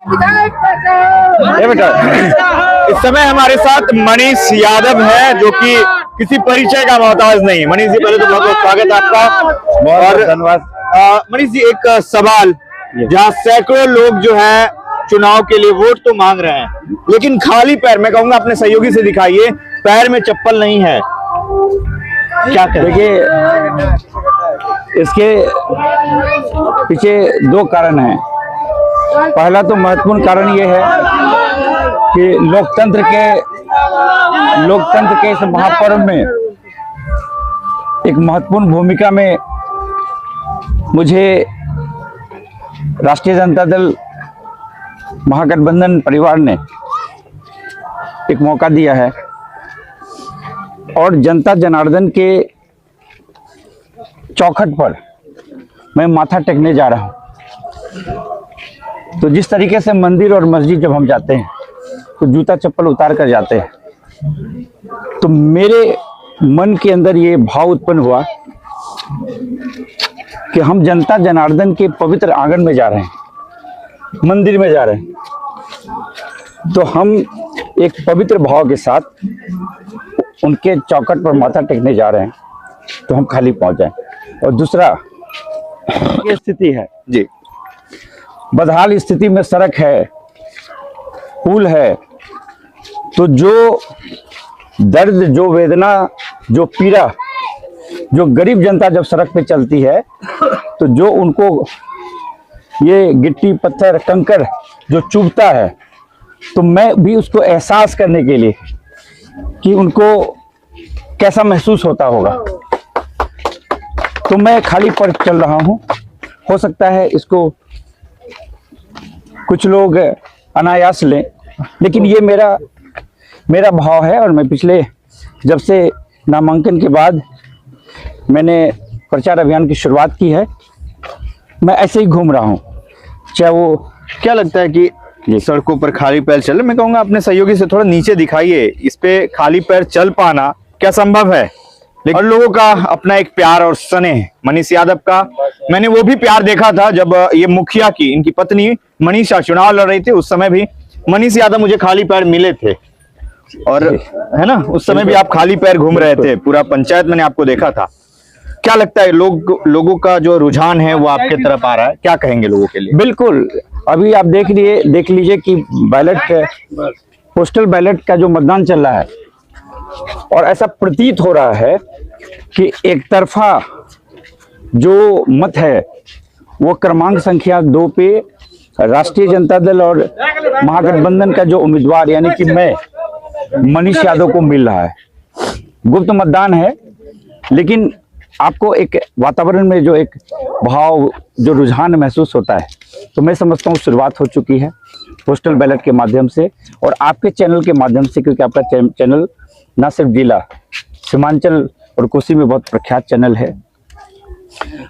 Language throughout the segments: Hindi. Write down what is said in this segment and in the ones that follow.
ये बेटा, इस समय हमारे साथ मनीष यादव है, जो कि किसी परिचय का मोहताज नहीं। मनीष जी, पहले तो बहुत बहुत स्वागत है आपका, बहुत धन्यवाद। मनीष जी, एक सवाल, जहाँ सैकड़ों लोग जो है चुनाव के लिए वोट तो मांग रहे हैं, लेकिन खाली पैर, मैं कहूंगा अपने सहयोगी से दिखाइए, पैर में चप्पल नहीं है, क्या करें? देखिए, इसके पीछे दो कारण हैं। पहला तो महत्वपूर्ण कारण ये है कि लोकतंत्र के इस महापर्व में एक महत्वपूर्ण भूमिका में मुझे राष्ट्रीय जनता दल महागठबंधन परिवार ने एक मौका दिया है और जनता जनार्दन के चौखट पर मैं माथा टेकने जा रहा हूं। तो जिस तरीके से मंदिर और मस्जिद जब हम जाते हैं तो जूता चप्पल उतार कर जाते हैं, तो मेरे मन के अंदर ये भाव उत्पन्न हुआ कि हम जनता जनार्दन के पवित्र आंगन में जा रहे हैं, मंदिर में जा रहे हैं, तो हम एक पवित्र भाव के साथ उनके चौखट पर माथा टेकने जा रहे हैं, तो हम खाली पहुंच जाएं। और दूसरा, ये स्थिति है जी, बदहाल स्थिति में सड़क है, पुल है, तो जो दर्द, जो वेदना, जो पीड़ा, जो गरीब जनता जब सड़क पे चलती है, तो जो उनको ये गिट्टी पत्थर कंकड़ जो चुभता है, तो मैं भी उसको एहसास करने के लिए कि उनको कैसा महसूस होता होगा, तो मैं खाली पर चल रहा हूं। हो सकता है इसको कुछ लोग अनायास लें, लेकिन ये मेरा भाव है। और मैं पिछले, जब से नामांकन के बाद मैंने प्रचार अभियान की शुरुआत की है, मैं ऐसे ही घूम रहा हूँ। चाहे वो, क्या लगता है कि सड़कों पर खाली पैर चल, मैं कहूंगा अपने सहयोगी से थोड़ा नीचे दिखाइए, इस पे खाली पैर चल पाना क्या संभव है? और लोगों का अपना एक प्यार और स्नेह, मनीष यादव का मैंने वो भी प्यार देखा था जब ये मुखिया की, इनकी पत्नी मनीषा चुनाव लड़ रही थी, उस समय भी मनीष यादव मुझे खाली पैर मिले थे, और है ना, उस समय भी आप खाली पैर घूम रहे थे, पूरा पंचायत मैंने आपको देखा था। क्या लगता है, लोगों का जो रुझान है वो आपके तरफ आ रहा है, क्या कहेंगे लोगों के लिए? बिल्कुल, अभी आप देख लीजिए कि पोस्टल बैलेट का जो मतदान चल रहा है, और ऐसा प्रतीत हो रहा है कि एक तरफा जो मत है वो क्रमांक संख्या 2 पे राष्ट्रीय जनता दल और महागठबंधन का जो उम्मीदवार यानी कि मैं, मनीष यादव को मिल रहा है। गुप्त मतदान है, लेकिन आपको एक वातावरण में जो एक भाव, जो रुझान महसूस होता है, तो मैं समझता हूँ शुरुआत हो चुकी है पोस्टल बैलेट के माध्यम से और आपके चैनल के माध्यम से, क्योंकि आपका चैनल न सिर्फ जिला, सीमांचल और कोसी में बहुत प्रख्यात चैनल है।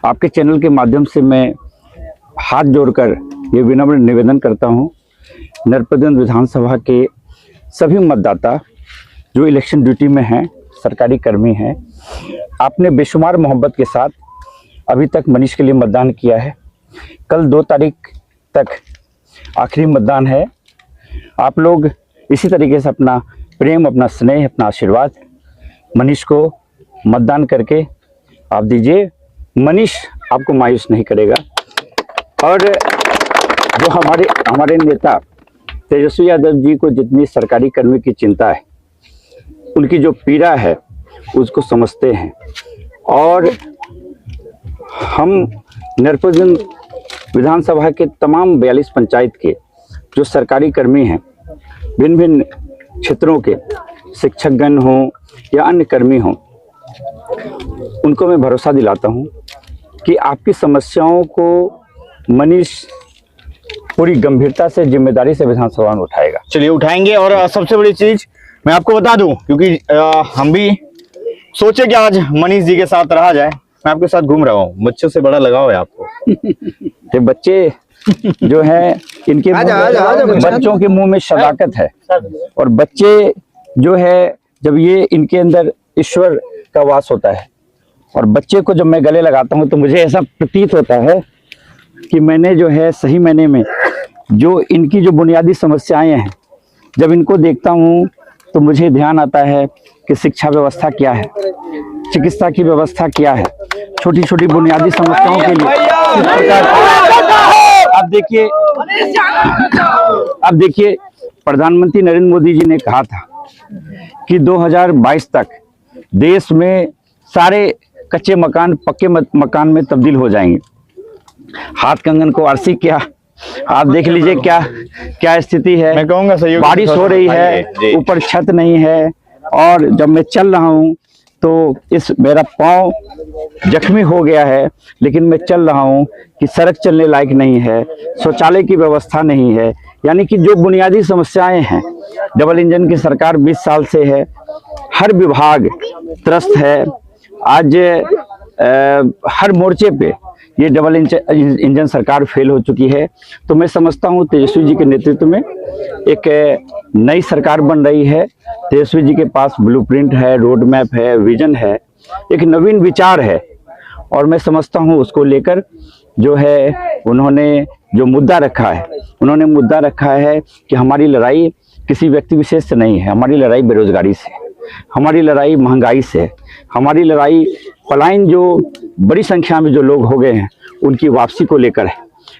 आपके चैनल के माध्यम से मैं हाथ जोड़कर ये विनम्र निवेदन करता हूँ, नरपतगंज विधानसभा के सभी मतदाता जो इलेक्शन ड्यूटी में हैं, सरकारी कर्मी हैं, आपने बेशुमार मोहब्बत के साथ अभी तक मनीष के लिए मतदान किया है। कल 2 तारीख तक आखिरी मतदान है। आप लोग इसी तरीके से अपना प्रेम, अपना स्नेह, अपना आशीर्वाद मनीष को मतदान करके आप दीजिए। मनीष आपको मायूस नहीं करेगा। और जो हमारे नेता तेजस्वी यादव जी को जितनी सरकारी कर्मी की चिंता है, उनकी जो पीड़ा है उसको समझते हैं, और हम नरपतगंज विधानसभा के तमाम 42 पंचायत के जो सरकारी कर्मी हैं, भिन्न भिन्न क्षेत्रों के शिक्षकगण हों या अन्य कर्मी हों, उनको मैं भरोसा दिलाता हूं कि आपकी समस्याओं को मनीष पूरी गंभीरता से, जिम्मेदारी से विधानसभा में उठाएगा। चलिए, उठाएंगे। और सबसे बड़ी चीज मैं आपको बता दूं, क्योंकि हम भी सोचे कि आज मनीष जी के साथ रहा जाए, मैं आपके साथ घूम रहा हूँ, बच्चों से बड़ा लगाव है आपको। ये बच्चे जो हैं, इनके बच्चों के मुंह में सदाकत है, और बच्चे जो है, जब ये इनके अंदर ईश्वर का वास होता है, और बच्चे को जब मैं गले लगाता हूं तो मुझे ऐसा प्रतीत होता है कि मैंने जो है सही मायने में जो इनकी जो बुनियादी समस्याएं हैं, जब इनको देखता हूँ तो मुझे ध्यान आता है कि शिक्षा व्यवस्था क्या है, चिकित्सा की व्यवस्था क्या है, छोटी छोटी बुनियादी समस्याओं के लिए किस प्रकार। अब देखिए प्रधानमंत्री नरेंद्र मोदी जी ने कहा था कि 2022 तक देश में सारे कच्चे मकान पक्के मकान में तब्दील हो जाएंगे। हाथ कंगन को आरसी क्या, आप देख लीजिए क्या क्या स्थिति है। मैं कहूंगा सहयोगी बारिश हो रही जी। है, ऊपर छत नहीं है, और जब मैं चल रहा हूँ तो इस मेरा पाँव जख्मी हो गया है, लेकिन मैं चल रहा हूँ कि सड़क चलने लायक नहीं है, शौचालय की व्यवस्था नहीं है। यानी कि जो बुनियादी समस्याएं हैं, डबल इंजन की सरकार 20 साल से है, हर विभाग त्रस्त है। आज हर मोर्चे पे ये डबल इंजन सरकार फेल हो चुकी है। तो मैं समझता हूँ तेजस्वी जी के नेतृत्व में एक नई सरकार बन रही है। तेजस्वी जी के पास ब्लूप्रिंट है, रोड मैप है, विजन है, एक नवीन विचार है, और मैं समझता हूँ उसको लेकर जो है उन्होंने जो मुद्दा रखा है, उन्होंने मुद्दा रखा है कि हमारी लड़ाई किसी व्यक्ति विशेष से नहीं है, हमारी लड़ाई बेरोजगारी से, हमारी लड़ाई महंगाई से, हमारी लड़ाई पलायन जो बड़ी संख्या में जो लोग हो गए हैं उनकी वापसी को लेकर है,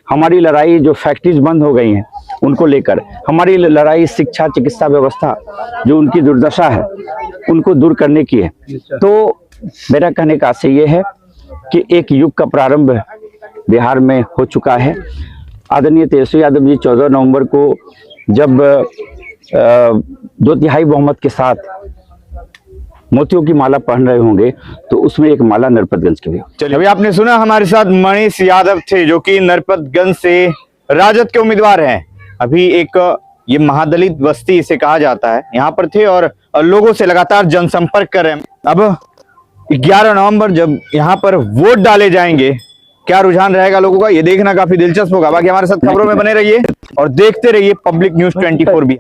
हमारी लड़ाई जो फैक्ट्रीज बंद हो गई हैं उनको लेकर, हमारी लड़ाई शिक्षा चिकित्सा व्यवस्था जो उनकी दुर्दशा है उनको दूर करने की है। तो मेरा कहने का आशय ये है कि एक युग का प्रारंभ बिहार में हो चुका है। आदरणीय तेजस्वी यादव जी 14 नवंबर को जब 2/3 बहुमत के साथ मोतियों की माला पहन रहे होंगे तो उसमें एक माला नरपतगंज की भी हो। चलिए, अभी आपने सुना हमारे साथ मनीष यादव थे जो कि नरपतगंज से राजद के उम्मीदवार हैं। अभी एक ये महादलित बस्ती इसे कहा जाता है, यहाँ पर थे और लोगों से लगातार जनसंपर्क कर रहे हैं। अब 11 नवंबर जब यहाँ पर वोट डाले जाएंगे, क्या रुझान रहेगा लोगों का, ये देखना काफी दिलचस्प होगा। बाकी हमारे साथ खबरों में बने रहिए और देखते रहिए पब्लिक न्यूज 24 भी।